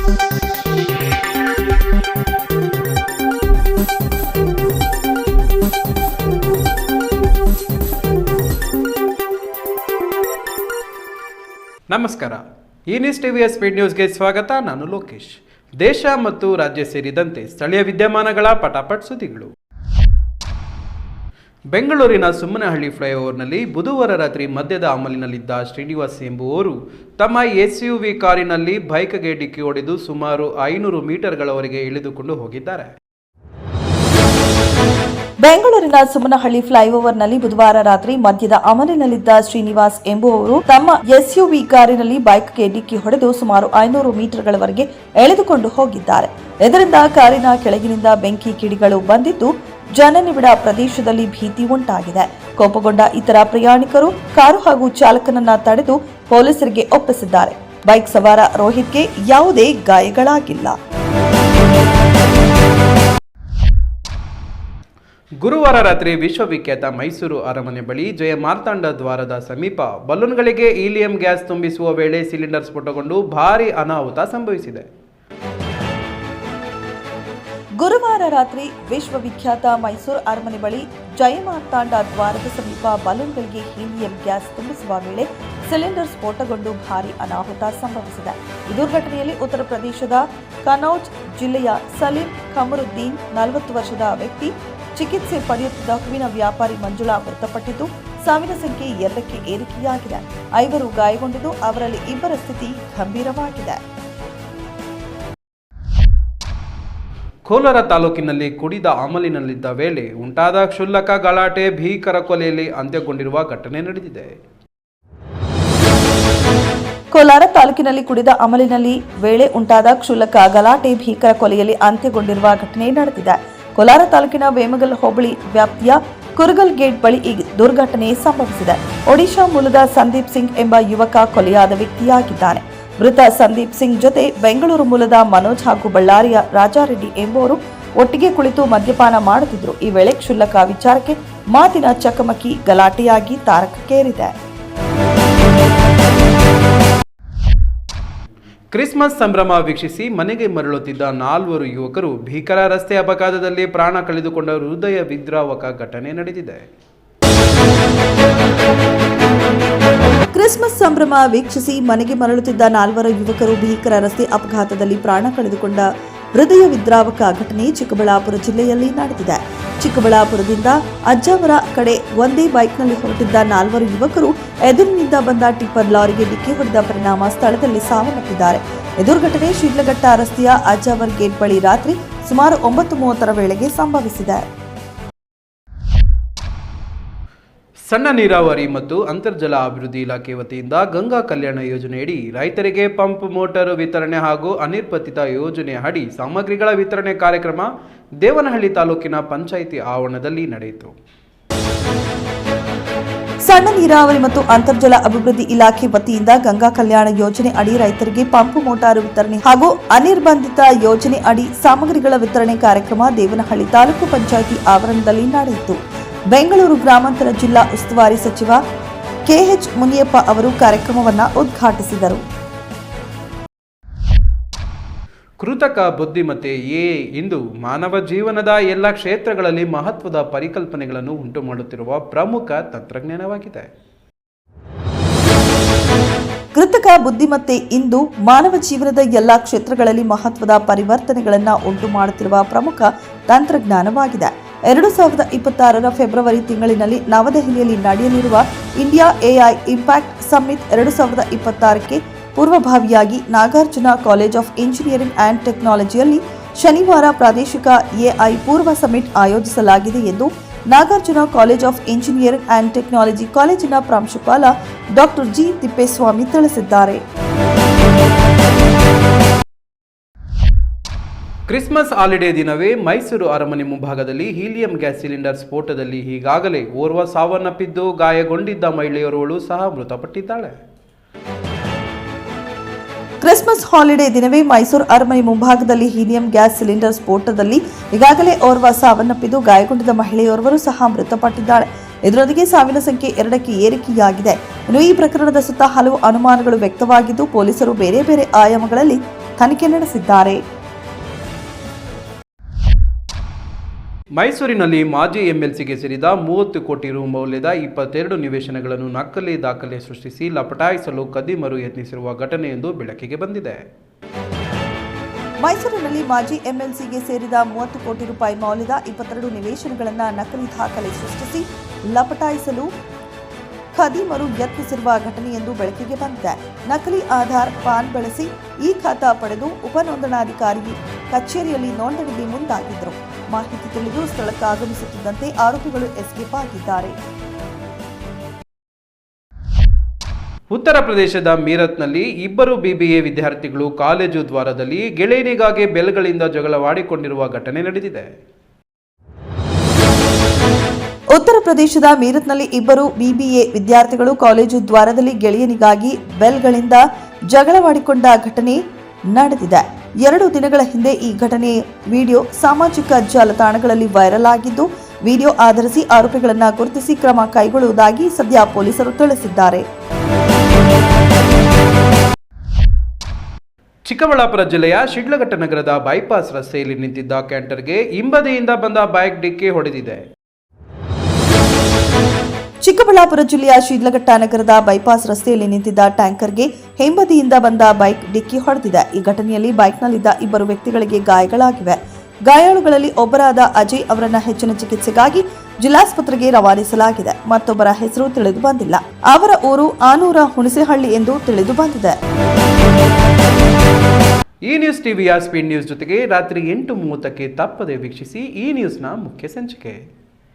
ನಮಸ್ಕಾರ. ಈ ನ್ಯೂಸ್ ಟಿವಿಯ ಸ್ಪೀಡ್ ನ್ಯೂಸ್ಗೆ ಸ್ವಾಗತ. ನಾನು ಲೋಕೇಶ್. ದೇಶ ಮತ್ತು ರಾಜ್ಯ ಸೇರಿದಂತೆ ಸ್ಥಳೀಯ ವಿದ್ಯಮಾನಗಳ ಪಟಾಪಟ್ ಸುದ್ದಿಗಳು. ಬೆಂಗಳೂರಿನ ಸುಮ್ಮನಹಳ್ಳಿ ಫ್ಲೈಓವರ್ನಲ್ಲಿ ಬುಧವಾರ ರಾತ್ರಿ ಮದ್ಯದ ಅಮಲಿನಲ್ಲಿದ್ದ ಶ್ರೀನಿವಾಸ್ ಎಂಬುವವರು ತಮ್ಮ ಎಸ್ಯುವಿ ಕಾರಿನಲ್ಲಿ ಬೈಕ್ಗೆ ಡಿಕ್ಕಿ ಹೊಡೆದು ಸುಮಾರು 500 ಮೀಟರ್ಗಳವರೆಗೆ ಇಳಿದುಕೊಂಡು ಹೋಗಿದ್ದಾರೆ. ಬೆಂಗಳೂರಿನ ಸುಮ್ಮನಹಳ್ಳಿ ಫ್ಲೈಓವರ್ನಲ್ಲಿ ಬುಧವಾರ ರಾತ್ರಿ ಮದ್ಯದ ಅಮಲಿನಲ್ಲಿದ್ದ ಶ್ರೀನಿವಾಸ್ ಎಂಬುವವರು ತಮ್ಮ ಎಸ್ಯುವಿ ಕಾರಿನಲ್ಲಿ ಬೈಕ್ಗೆ ಡಿಕ್ಕಿ ಹೊಡೆದು ಸುಮಾರು 500 ಮೀಟರ್ಗಳವರೆಗೆ ಎಳೆದುಕೊಂಡು ಹೋಗಿದ್ದಾರೆ. ಇದರಿಂದ ಕಾರಿನ ಕೆಳಗಿನಿಂದ ಬೆಂಕಿ ಕಿಡಿಗಳು ಬಂದಿದ್ದು ಜನನಿಬಿಡ ಪ್ರದೇಶದಲ್ಲಿ ಭೀತಿ ಉಂಟಾಗಿದೆ. ಕೋಪಗೊಂಡ ಇತರ ಪ್ರಯಾಣಿಕರು ಕಾರು ಹಾಗೂ ಚಾಲಕನನ್ನ ತಡೆದು ಪೊಲೀಸರಿಗೆ ಒಪ್ಪಿಸಿದ್ದಾರೆ. ಬೈಕ್ ಸವಾರ ರೋಹಿತ್ಗೆ ಯಾವುದೇ ಗಾಯಗಳಾಗಿಲ್ಲ. ಗುರುವಾರ ರಾತ್ರಿ ವಿಶ್ವವಿಖ್ಯಾತ ಮೈಸೂರು ಅರಮನೆ ಬಳಿ ಜಯ ಮಾರ್ತಾಂಡ ದ್ವಾರದ ಸಮೀಪ ಬಲೂನ್ಗಳಿಗೆ ಹೀಲಿಯಂ ಗ್ಯಾಸ್ ತುಂಬಿಸುವ ವೇಳೆ ಸಿಲಿಂಡರ್ ಸ್ಫೋಟಗೊಂಡು ಭಾರೀ ಅನಾಹುತ ಸಂಭವಿಸಿದೆ. ಗುರುವಾರ ರಾತ್ರಿ ವಿಶ್ವವಿಖ್ಯಾತ ಮೈಸೂರು ಅರಮನೆ ಬಳಿ ಜಯ ಮಾರ್ತಾಂಡ ದ್ವಾರದ ಸಮೀಪ ಬಲೂನ್ಗಳಿಗೆ ಹೀಲಿಯಂ ಗ್ಯಾಸ್ ತುಂಬಿಸುವ ವೇಳೆ ಸಿಲಿಂಡರ್ ಸ್ಫೋಟಗೊಂಡು ಭಾರೀ ಅನಾಹುತ ಸಂಭವಿಸಿದೆ. ಈ ದುರ್ಘಟನೆಯಲ್ಲಿ ಉತ್ತರ ಪ್ರದೇಶದ ಕನೌಜ್ ಜಿಲ್ಲೆಯ ಸಲೀಂ ಖಮರುದ್ದೀನ್ 40 ವರ್ಷದ ವ್ಯಕ್ತಿ, ಚಿಕಿತ್ಸೆ ಪಡೆಯುತ್ತಿದ್ದ ಹೂವಿನ ವ್ಯಾಪಾರಿ ಮಂಜುಳಾ ಮೃತಪಟ್ಟಿದ್ದು, ಸಾವಿನ ಸಂಖ್ಯೆ 2ಕ್ಕೆ ಏರಿಕೆಯಾಗಿದೆ. 5 ಗಾಯಗೊಂಡಿದ್ದು, ಅವರಲ್ಲಿ 2 ಸ್ಥಿತಿ ಗಂಭೀರವಾಗಿದೆ. ಕೋಲಾರ ತಾಲೂಕಿನಲ್ಲಿ ಕುಡಿದ ಅಮಲಿನಲ್ಲಿದ್ದ ವೇಳೆ ಉಂಟಾದ ಕ್ಷುಲ್ಲಕ ಗಲಾಟೆ ಭೀಕರ ಕೊಲೆಯಲ್ಲಿ ಅಂತ್ಯಗೊಂಡಿರುವ ಘಟನೆ ನಡೆದಿದೆ. ಕೋಲಾರ ತಾಲೂಕಿನಲ್ಲಿ ಕುಡಿದ ಅಮಲಿನಲ್ಲಿ ವೇಳೆ ಉಂಟಾದ ಕ್ಷುಲ್ಲಕ ಗಲಾಟೆ ಭೀಕರ ಕೊಲೆಯಲ್ಲಿ ಅಂತ್ಯಗೊಂಡಿರುವ ಘಟನೆ ನಡೆದಿದೆ. ಕೋಲಾರ ತಾಲೂಕಿನ ವೇಮಗಲ್ ಹೋಬಳಿ ವ್ಯಾಪ್ತಿಯ ಕುರುಗಲ್ ಗೇಟ್ ಬಳಿ ಈ ದುರ್ಘಟನೆ ಸಂಭವಿಸಿದೆ. ಒಡಿಶಾ ಮೂಲದ ಸಂದೀಪ್ ಸಿಂಗ್ ಎಂಬ ಯುವಕ ಕೊಲೆಯಾದ ವ್ಯಕ್ತಿಯಾಗಿದ್ದಾನೆ. ಮೃತ ಸಂದೀಪ್ ಸಿಂಗ್ ಜೊತೆ ಬೆಂಗಳೂರು ಮೂಲದ ಮನೋಜ್ ಹಾಗೂ ಬಳ್ಳಾರಿಯ ರಾಜಾರೆಡ್ಡಿ ಎಂಬುವರು ಒಟ್ಟಿಗೆ ಕುಳಿತು ಮದ್ಯಪಾನ ಮಾಡುತ್ತಿದ್ದರು. ಈ ವೇಳೆ ಕ್ಷುಲ್ಲಕ ವಿಚಾರಕ್ಕೆ ಮಾತಿನ ಚಕಮಕಿ ಗಲಾಟೆಯಾಗಿ ತಾರಕಕ್ಕೇರಿದೆ. ಕ್ರಿಸ್ಮಸ್ ಸಂಭ್ರಮ ವೀಕ್ಷಿಸಿ ಮನೆಗೆ ಮರಳುತ್ತಿದ್ದ 4 ಯುವಕರು ಭೀಕರ ರಸ್ತೆ ಅಪಘಾತದಲ್ಲಿ ಪ್ರಾಣ ಕಳೆದುಕೊಂಡ ಹೃದಯ ವಿದ್ರಾವಕ ಘಟನೆ ನಡೆದಿದೆ. ಕ್ರಿಸ್ಮಸ್ ಸಂಭ್ರಮ ವೀಕ್ಷಿಸಿ ಮನೆಗೆ ಮರಳುತ್ತಿದ್ದ 4 ಯುವಕರು ಭೀಕರ ರಸ್ತೆ ಅಪಘಾತದಲ್ಲಿ ಪ್ರಾಣ ಕಳೆದುಕೊಂಡ ಹೃದಯ ವಿದ್ರಾವಕ ಘಟನೆ ಚಿಕ್ಕಬಳ್ಳಾಪುರ ಜಿಲ್ಲೆಯಲ್ಲಿ ನಡೆದಿದೆ. ಚಿಕ್ಕಬಳ್ಳಾಪುರದಿಂದ ಅಜ್ಜಾವರ ಕಡೆ ಒಂದೇ ಬೈಕ್ನಲ್ಲಿ ಹೊರಟಿದ್ದ 4 ಯುವಕರು ಎದುರಿನಿಂದ ಬಂದ ಟಿಪ್ಪರ್ ಲಾರಿಗೆ ಡಿಕ್ಕಿ ಹೊಡೆದ ಪರಿಣಾಮ ಸ್ಥಳದಲ್ಲಿ ಸಾವನ್ನಪ್ಪಿದ್ದಾರೆ. ಈ ದುರ್ಘಟನೆ ಶಿಡ್ಲಘಟ್ಟ ರಸ್ತೆಯ ಅಜ್ಜಾವರ್ ಗೇಟ್ ಬಳಿ ರಾತ್ರಿ ಸುಮಾರು 9:30 ವೇಳೆಗೆ ಸಂಭವಿಸಿದೆ. ಸಣ್ಣ ನೀರಾವರಿ ಮತ್ತು ಅಂತರ್ಜಲ ಅಭಿವೃದ್ಧಿ ಇಲಾಖೆ ವತಿಯಿಂದ ಗಂಗಾ ಕಲ್ಯಾಣ ಯೋಜನೆಯಡಿ ರೈತರಿಗೆ ಪಂಪ್ ಮೋಟಾರ್ ವಿತರಣೆ ಹಾಗೂ ಅನಿರ್ಬಂಧಿತ ಯೋಜನೆ ಅಡಿ ಸಾಮಗ್ರಿಗಳ ವಿತರಣೆ ಕಾರ್ಯಕ್ರಮ ದೇವನಹಳ್ಳಿ ತಾಲೂಕಿನ ಪಂಚಾಯಿತಿ ಆವರಣದಲ್ಲಿ ನಡೆಯಿತು. ಸಣ್ಣ ನೀರಾವರಿ ಮತ್ತು ಅಂತರ್ಜಲ ಅಭಿವೃದ್ಧಿ ಇಲಾಖೆ ವತಿಯಿಂದ ಗಂಗಾ ಕಲ್ಯಾಣ ಯೋಜನೆ ಅಡಿ ರೈತರಿಗೆ ಪಂಪ್ ಮೋಟಾರು ವಿತರಣೆ ಹಾಗೂ ಅನಿರ್ಬಂಧಿತ ಯೋಜನೆ ಅಡಿ ಸಾಮಗ್ರಿಗಳ ವಿತರಣೆ ಕಾರ್ಯಕ್ರಮ ದೇವನಹಳ್ಳಿ ತಾಲೂಕು ಪಂಚಾಯಿತಿ ಆವರಣದಲ್ಲಿ ನಡೆಯಿತು. ಬೆಂಗಳೂರು ಗ್ರಾಮಾಂತರ ಜಿಲ್ಲಾ ಉಸ್ತುವಾರಿ ಸಚಿವ ಕೆಎಚ್ ಮುನಿಯಪ್ಪ ಅವರು ಕಾರ್ಯಕ್ರಮವನ್ನು ಉದ್ಘಾಟಿಸಿದರು. ಕೃತಕ ಬುದ್ಧಿಮತ್ತೆ ಎಐ ಇಂದು ಮಾನವ ಜೀವನದ ಎಲ್ಲ ಕ್ಷೇತ್ರಗಳಲ್ಲಿ ಮಹತ್ವದ ಪರಿಕಲ್ಪನೆಗಳನ್ನು ಉಂಟುಮಾಡುತ್ತಿರುವ ಪ್ರಮುಖ ತಂತ್ರಜ್ಞಾನವಾಗಿದೆ. ಕೃತಕ ಬುದ್ಧಿಮತ್ತೆ ಇಂದು ಮಾನವ ಜೀವನದ ಎಲ್ಲ ಕ್ಷೇತ್ರಗಳಲ್ಲಿ ಮಹತ್ವದ ಪರಿವರ್ತನೆಗಳನ್ನು ಉಂಟು ಮಾಡುತ್ತಿರುವ ಪ್ರಮುಖ ತಂತ್ರಜ್ಞಾನವಾಗಿದೆ. 2026 ಫೆಬ್ರವರಿ ತಿಂಗಳಿನಲ್ಲಿ ನವದೆಹಲಿಯಲ್ಲಿ ನಡೆಯಲಿರುವ ಇಂಡಿಯಾ ಎಐ ಇಂಪ್ಯಾಕ್ಟ್ ಸಮ್ಮಿಟ್ 2026ಕ್ಕೆ ಪೂರ್ವಭಾವಿಯಾಗಿ Nagarjuna college of engineering and ಟೆಕ್ನಾಲಜಿಯಲ್ಲಿ ಶನಿವಾರ ಪ್ರಾದೇಶಿಕ ಎಐ ಪೂರ್ವ ಸಮ್ಮಿಟ್ ಆಯೋಜಿಸಲಾಗಿದೆ ಎಂದು Nagarjuna college of engineering and technology ಕಾಲೇಜಿನ ಪ್ರಾಂಶುಪಾಲ ಡಾಕ್ಟರ್ ಜಿ ತಿಪ್ಪೇಸ್ವಾಮಿ ತಿಳಿಸಿದ್ದಾರೆ. ಕ್ರಿಸ್ಮಸ್ ಹಾಲಿಡೇ ದಿನವೇ ಮೈಸೂರು ಅರಮನೆ ಮುಂಭಾಗದಲ್ಲಿ ಹೀಲಿಯಂ ಗ್ಯಾಸ್ ಸಿಲಿಂಡರ್ ಸ್ಫೋಟದಲ್ಲಿ ಈಗಾಗಲೇ ಓರ್ವ ಸಾವನ್ನಪ್ಪಿದ್ದು, ಗಾಯಗೊಂಡಿದ್ದ ಮಹಿಳೆಯೋರ್ವಳು ಸಹ ಮೃತಪಟ್ಟಿದ್ದಾಳೆ. ಕ್ರಿಸ್ಮಸ್ ಹಾಲಿಡೇ ದಿನವೇ ಮೈಸೂರು ಅರಮನೆ ಮುಂಭಾಗದಲ್ಲಿ ಹೀಲಿಯಂ ಗ್ಯಾಸ್ ಸಿಲಿಂಡರ್ ಸ್ಫೋಟದಲ್ಲಿ ಈಗಾಗಲೇ ಓರ್ವ ಸಾವನ್ನಪ್ಪಿದ್ದು, ಗಾಯಗೊಂಡಿದ್ದ ಮಹಿಳೆಯೋರ್ವರು ಸಹ ಮೃತಪಟ್ಟಿದ್ದಾಳೆ. ಇದರೊಂದಿಗೆ ಸಾವಿನ ಸಂಖ್ಯೆ 2ಕ್ಕೆ ಏರಿಕೆಯಾಗಿದೆ. ಇನ್ನು ಈ ಪ್ರಕರಣದ ಸುತ್ತ ಹಲವು ಅನುಮಾನಗಳು ವ್ಯಕ್ತವಾಗಿದ್ದು, ಪೊಲೀಸರು ಬೇರೆ ಬೇರೆ ಆಯಾಮಗಳಲ್ಲಿ ತನಿಖೆ ನಡೆಸಿದ್ದಾರೆ. ಮೈಸೂರಿನಲ್ಲಿ ಮಾಜಿ ಎಂಎಲ್ಸಿಗೆ ಸೇರಿದ 30 ಕೋಟಿ ರು ಮೌಲ್ಯದ 22 ನಿವೇಶನಗಳನ್ನು ನಕಲಿ ದಾಖಲೆ ಸೃಷ್ಟಿಸಿ ಲಪಟಾಯಿಸಲು ಖದೀಮರು ಯತ್ನಿಸಿರುವ ಘಟನೆಯೊಂದು ಬೆಳಕಿಗೆ ಬಂದಿದೆ. ಮೈಸೂರಿನಲ್ಲಿ ಮಾಜಿ ಎಂಎಲ್ಸಿಗೆ ಸೇರಿದ 30 ಕೋಟಿ ರೂಪಾಯಿ ಮೌಲ್ಯದ 22 ನಿವೇಶನಗಳನ್ನು ನಕಲಿ ದಾಖಲೆ ಸೃಷ್ಟಿಸಿ ಲಪಟಾಯಿಸಲು ಖದೀಮರು ಯತ್ನಿಸಿರುವ ಘಟನೆಯೊಂದು ಬೆಳಕಿಗೆ ಬಂದಿದೆ. ನಕಲಿ ಆಧಾರ್ ಪಾನ್ ಬಳಸಿ ಈ ಖಾತಾ ಪಡೆದು ಉಪನೋಂದಣಾಧಿಕಾರಿ ಕಚೇರಿಯಲ್ಲಿ ನೋಂದಣಿಗೆ ಮುಂದಾಗಿದ್ದರು. ಮಾಹಿತಿ ತಿಳಿದು ಸ್ಥಳಕ್ಕೆ ಆಗಮಿಸುತ್ತಿದ್ದಂತೆ ಆರೋಪಿಗಳು ಎಸ್ಕೇಪ್ ಆಗಿದ್ದಾರೆ. ಉತ್ತರ ಪ್ರದೇಶದ ಮೀರತ್ನಲ್ಲಿ ಇಬ್ಬರು ಬಿಬಿಎ ವಿದ್ಯಾರ್ಥಿಗಳು ಕಾಲೇಜು ದ್ವಾರದಲ್ಲಿ ಗೆಳೆಯನಿಗಾಗಿ ಬೆಲ್ಗಳಿಂದ ಜಗಳವಾಡಿಕೊಂಡಿರುವ ಘಟನೆ ನಡೆದಿದೆ. ಉತ್ತರ ಪ್ರದೇಶದ ಮೀರತ್ನಲ್ಲಿ ಇಬ್ಬರು ಬಿಬಿಎ ವಿದ್ಯಾರ್ಥಿಗಳು ಕಾಲೇಜು ದ್ವಾರದಲ್ಲಿ ಗೆಳೆಯನಿಗಾಗಿ ಬೆಲ್ಗಳಿಂದ ಜಗಳವಾಡಿಕೊಂಡ ಘಟನೆ ನಡೆದಿದೆ. 2 ದಿನಗಳ ಹಿಂದೆ ಈ ಘಟನೆ ವಿಡಿಯೋ ಸಾಮಾಜಿಕ ಜಾಲತಾಣಗಳಲ್ಲಿ ವೈರಲ್ ಆಗಿದ್ದು, ವಿಡಿಯೋ ಆಧರಿಸಿ ಆರೋಪಿಗಳನ್ನು ಗುರುತಿಸಿ ಕ್ರಮ ಕೈಗೊಳ್ಳುವುದಾಗಿ ಸದ್ಯ ಪೊಲೀಸರು ತಿಳಿಸಿದ್ದಾರೆ. ಚಿಕ್ಕಬಳ್ಳಾಪುರ ಜಿಲ್ಲೆಯ ಶಿಡ್ಲಘಟ್ಟ ನಗರದ ಬೈಪಾಸ್ ರಸ್ತೆಯಲ್ಲಿ ನಿಂತಿದ್ದ ಕ್ಯಾಂಟರ್ಗೆ ಹಿಂಬದಿಯಿಂದ ಬಂದ ಬೈಕ್ ಡಿಕ್ಕಿ ಹೊಡೆದಿದೆ. ಚಿಕ್ಕಬಳ್ಳಾಪುರ ಜಿಲ್ಲೆಯ ಶಿಡ್ಲಘಟ್ಟ ನಗರದ ಬೈಪಾಸ್ ರಸ್ತೆಯಲ್ಲಿ ನಿಂತಿದ್ದ ಟ್ಯಾಂಕರ್ಗೆ ಹಿಂಬದಿಯಿಂದ ಬಂದ ಬೈಕ್ ಡಿಕ್ಕಿ ಹೊಡೆದಿದೆ. ಈ ಘಟನೆಯಲ್ಲಿ ಬೈಕ್ನಲ್ಲಿದ್ದ ಇಬ್ಬರು ವ್ಯಕ್ತಿಗಳಿಗೆ ಗಾಯಗಳಾಗಿವೆ. ಗಾಯಾಳುಗಳಲ್ಲಿ ಒಬ್ಬರಾದ ಅಜಯ್ ಅವರನ್ನ ಹೆಚ್ಚಿನ ಚಿಕಿತ್ಸೆಗಾಗಿ ಜಿಲ್ಲಾಸ್ಪತ್ರೆಗೆ ರವಾನಿಸಲಾಗಿದೆ. ಮತ್ತೊಬ್ಬರ ಹೆಸರು ತಿಳಿದು ಬಂದಿಲ್ಲ. ಅವರ ಊರು ಆನೂರ ಹುಣಸೆಹಳ್ಳಿ ಎಂದು ತಿಳಿದು ಬಂದಿದೆ. ಈ ನ್ಯೂಸ್ ಟಿವಿಯ ಸ್ಪೀಡ್ ನ್ಯೂಸ್ ಜೊತೆಗೆ ರಾತ್ರಿ 8:30ಕ್ಕೆ ತಪ್ಪದೆ ವೀಕ್ಷಿಸಿ ಈ ನ್ಯೂಸ್ನ ಮುಖ್ಯ ಸಂಚಿಕೆ.